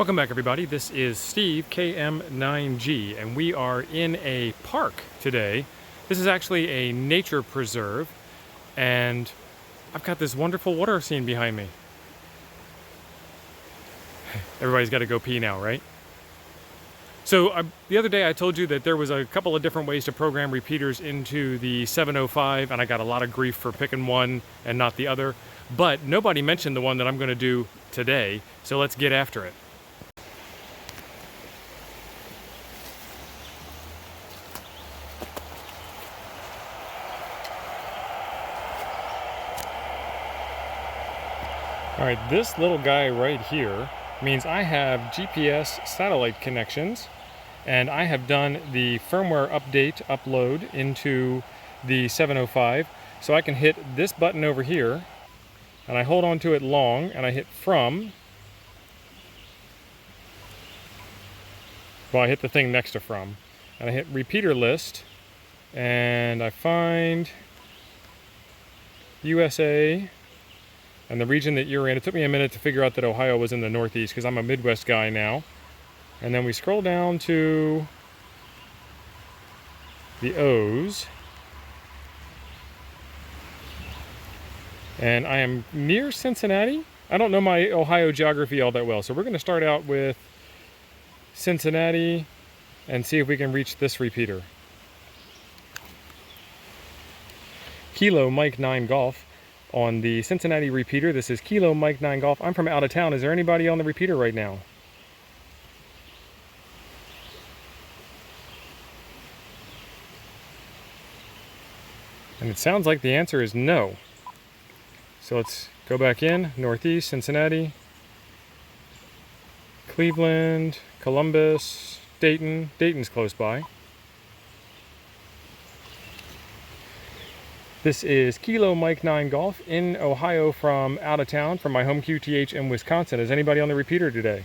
Welcome back, everybody. This is Steve, KM9G, and we are in a park today. This is actually a nature preserve, and I've got this wonderful water scene behind me. Everybody's got to go pee now, right? So the other day I told you that there was a couple of different ways to program repeaters into the 705, and I got a lot of grief for picking one and not the other, but nobody mentioned the one that I'm going to do today, so let's get after it. All right, this little guy right here means I have GPS satellite connections, and I have done the firmware upload into the 705, so I can hit this button over here, and I hold on to it long, and I hit from. Well, I hit the thing next to from, and I hit repeater list, and I find USA and the region that you're in. It took me a minute to figure out that Ohio was in the Northeast because I'm a Midwest guy now. And then we scroll down to the O's. And I am near Cincinnati. I don't know my Ohio geography all that well, so we're going to start out with Cincinnati and see if we can reach this repeater. Kilo Mike 9 Golf. On the Cincinnati repeater, this is Kilo Mike 9 Golf. I'm from out of town. Is there anybody on the repeater right now? And it sounds like the answer is no. So let's go back in. Northeast, Cincinnati, Cleveland, Columbus, Dayton. Dayton's close by. This is Kilo Mike 9 Golf in Ohio from out of town, from my home QTH in Wisconsin. Is anybody on the repeater today?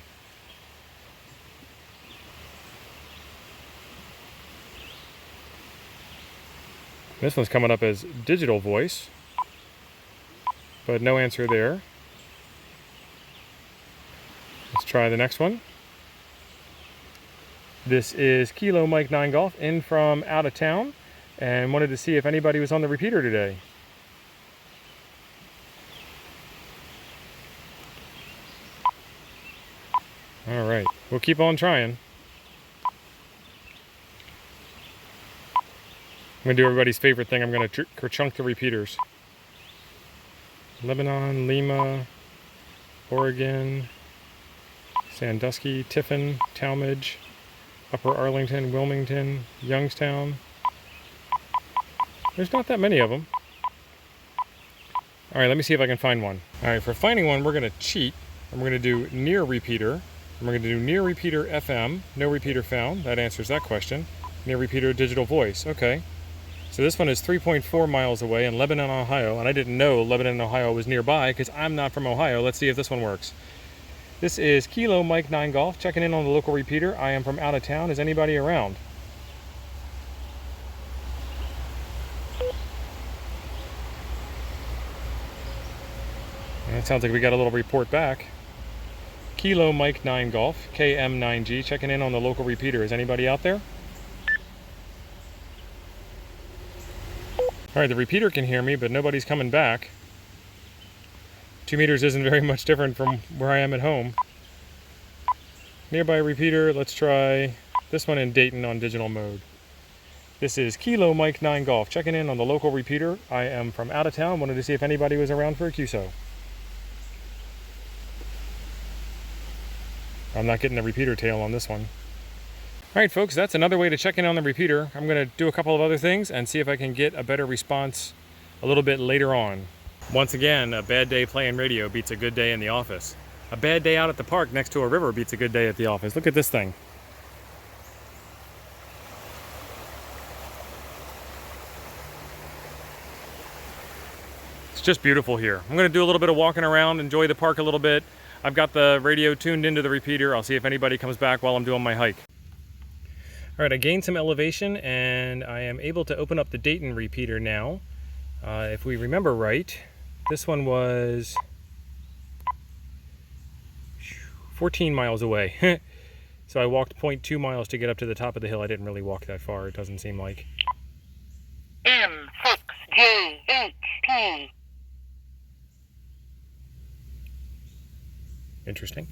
This one's coming up as digital voice, but no answer there. Let's try the next one. This is Kilo Mike 9 Golf in from out of town, and wanted to see if anybody was on the repeater today. All right, we'll keep on trying. I'm gonna do everybody's favorite thing. I'm gonna chunk the repeaters. Lebanon, Lima, Oregon, Sandusky, Tiffin, Talmadge, Upper Arlington, Wilmington, Youngstown. There's not that many of them. All right, let me see if I can find one. All right, for finding one, we're gonna cheat, and we're gonna do near repeater. And we're gonna do near repeater FM, no repeater found. That answers that question. Near repeater digital voice, okay. So this one is 3.4 miles away in Lebanon, Ohio, and I didn't know Lebanon, Ohio was nearby because I'm not from Ohio. Let's see if this one works. This is Kilo Mike 9 Golf, checking in on the local repeater. I am from out of town. Is anybody around? It sounds like we got a little report back. Kilo Mike 9 Golf, KM9G, checking in on the local repeater. Is anybody out there? All right, the repeater can hear me, but nobody's coming back. 2 meters isn't very much different from where I am at home. Nearby repeater, let's try this one in Dayton on digital mode. This is Kilo Mike 9 Golf, checking in on the local repeater. I am from out of town, wanted to see if anybody was around for a QSO. I'm not getting the repeater tail on this one. All right, folks, that's another way to check in on the repeater. I'm going to do a couple of other things and see if I can get a better response a little bit later on. Once again, a bad day playing radio beats a good day in the office. A bad day out at the park next to a river beats a good day at the office. Look at this thing. It's just beautiful here. I'm going to do a little bit of walking around, enjoy the park a little bit. I've got the radio tuned into the repeater. I'll see if anybody comes back while I'm doing my hike. All right, I gained some elevation and I am able to open up the Dayton repeater now. If we remember right, this one was 14 miles away. So I walked 0.2 miles to get up to the top of the hill. I didn't really walk that far, it doesn't seem like. M6JHP. Interesting.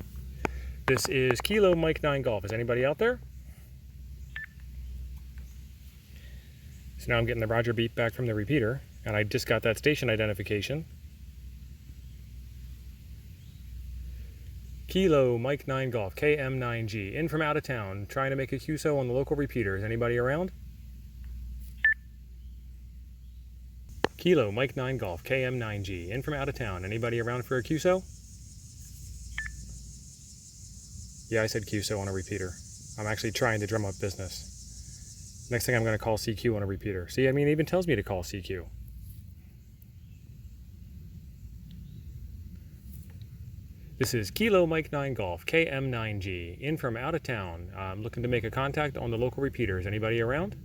This is Kilo Mike 9 Golf. Is anybody out there? So now I'm getting the Roger beep back from the repeater, and I just got that station identification. Kilo Mike 9 Golf, KM9G, in from out of town, trying to make a QSO on the local repeater. Is anybody around? Kilo Mike 9 Golf, KM9G, in from out of town. Anybody around for a QSO? Yeah, I said QSO on a repeater. I'm actually trying to drum up business. Next thing I'm going to call CQ on a repeater. See, I mean, it even tells me to call CQ. This is Kilo Mike 9 Golf, KM9G, in from out of town. I'm looking to make a contact on the local repeater. Is anybody around?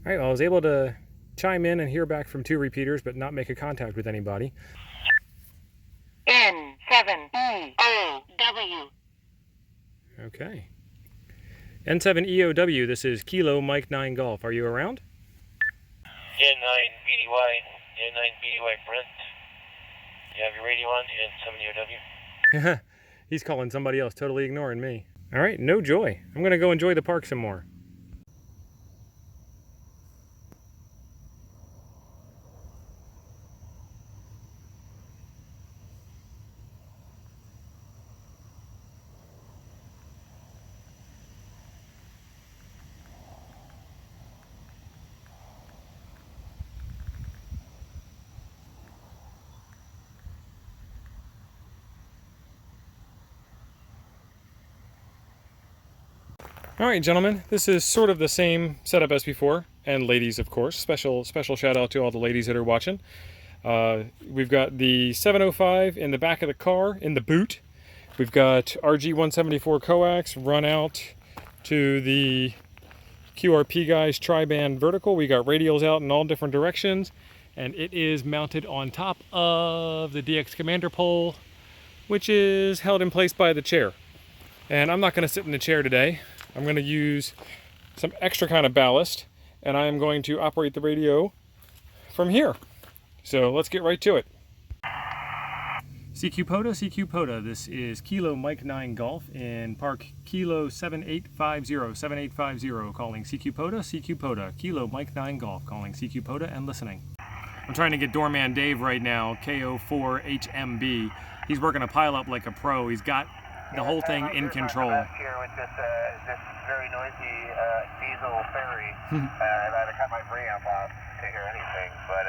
All right, well, I was able to chime in and hear back from 2 repeaters, but not make a contact with anybody. N7EOW. Okay. N7EOW, this is Kilo Mike 9 Golf. Are you around? N9BDY Brent. You have your radio on, N7EOW? He's calling somebody else, totally ignoring me. All right, no joy. I'm going to go enjoy the park some more. All right, gentlemen, this is sort of the same setup as before, and ladies, of course. Special shout out to all the ladies that are watching. We've got the 705 in the back of the car, in the boot. We've got RG174 coax run out to the QRP guys tri-band vertical. We got radials out in all different directions, and it is mounted on top of the DX Commander pole, which is held in place by the chair. And I'm not going to sit in the chair today. I'm going to use some extra kind of ballast, and I am going to operate the radio from here. So let's get right to it. CQ POTA, this is Kilo Mike 9 Golf in Park Kilo 7850, calling CQ POTA, Kilo Mike 9 Golf, calling CQ POTA and listening. I'm trying to get Doorman Dave right now, KO4HMB. He's working a pile up like a pro. He's got the whole thing in control. Here with this very noisy diesel ferry, and I had to cut my preamp off to hear anything. But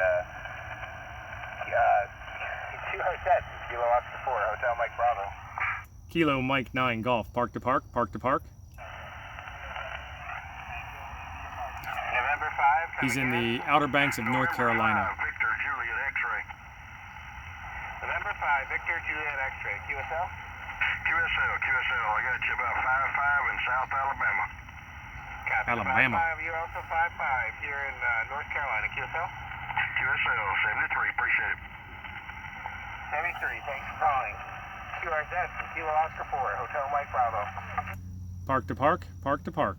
you are set. Kilo Oscar 4, Hotel Mike Bravo. Kilo Mike 9 Golf, park to park, park to park. November 5. He's in the Outer Banks of North Carolina. Victor Juliet X-ray. November 5, Victor Juliet X-ray. QSL. QSL, I got you about 5-5 in South Alabama. Copy. Alabama. 5-5, you're also 5-5 here in North Carolina. QSL? QSL, 73, appreciate it. 73, thanks for calling. QRZ from Kilo Oscar 4, Hotel Mike Bravo. Park to park, park to park.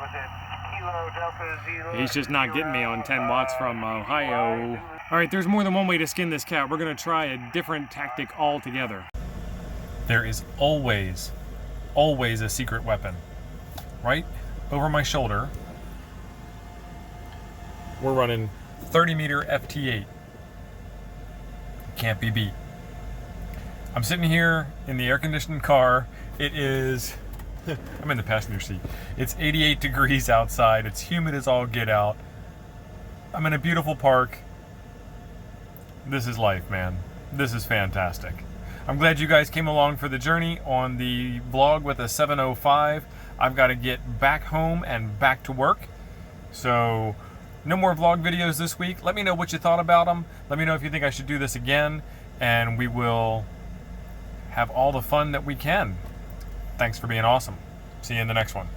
Was it Kilo Delta Zero? He's just not getting me on 10 watts from Ohio. All right, there's more than one way to skin this cat. We're gonna try a different tactic altogether. There is always a secret weapon. Right over my shoulder, we're running 30 meter FT8. Can't be beat. I'm sitting here in the air-conditioned car. It is, I'm in the passenger seat. It's 88 degrees outside. It's humid as all get out. I'm in a beautiful park. This is life, man. This is fantastic. I'm glad you guys came along for the journey on the vlog with a 705. I've got to get back home and back to work. So no more vlog videos this week. Let me know what you thought about them. Let me know if you think I should do this again, and we will have all the fun that we can. Thanks for being awesome. See you in the next one.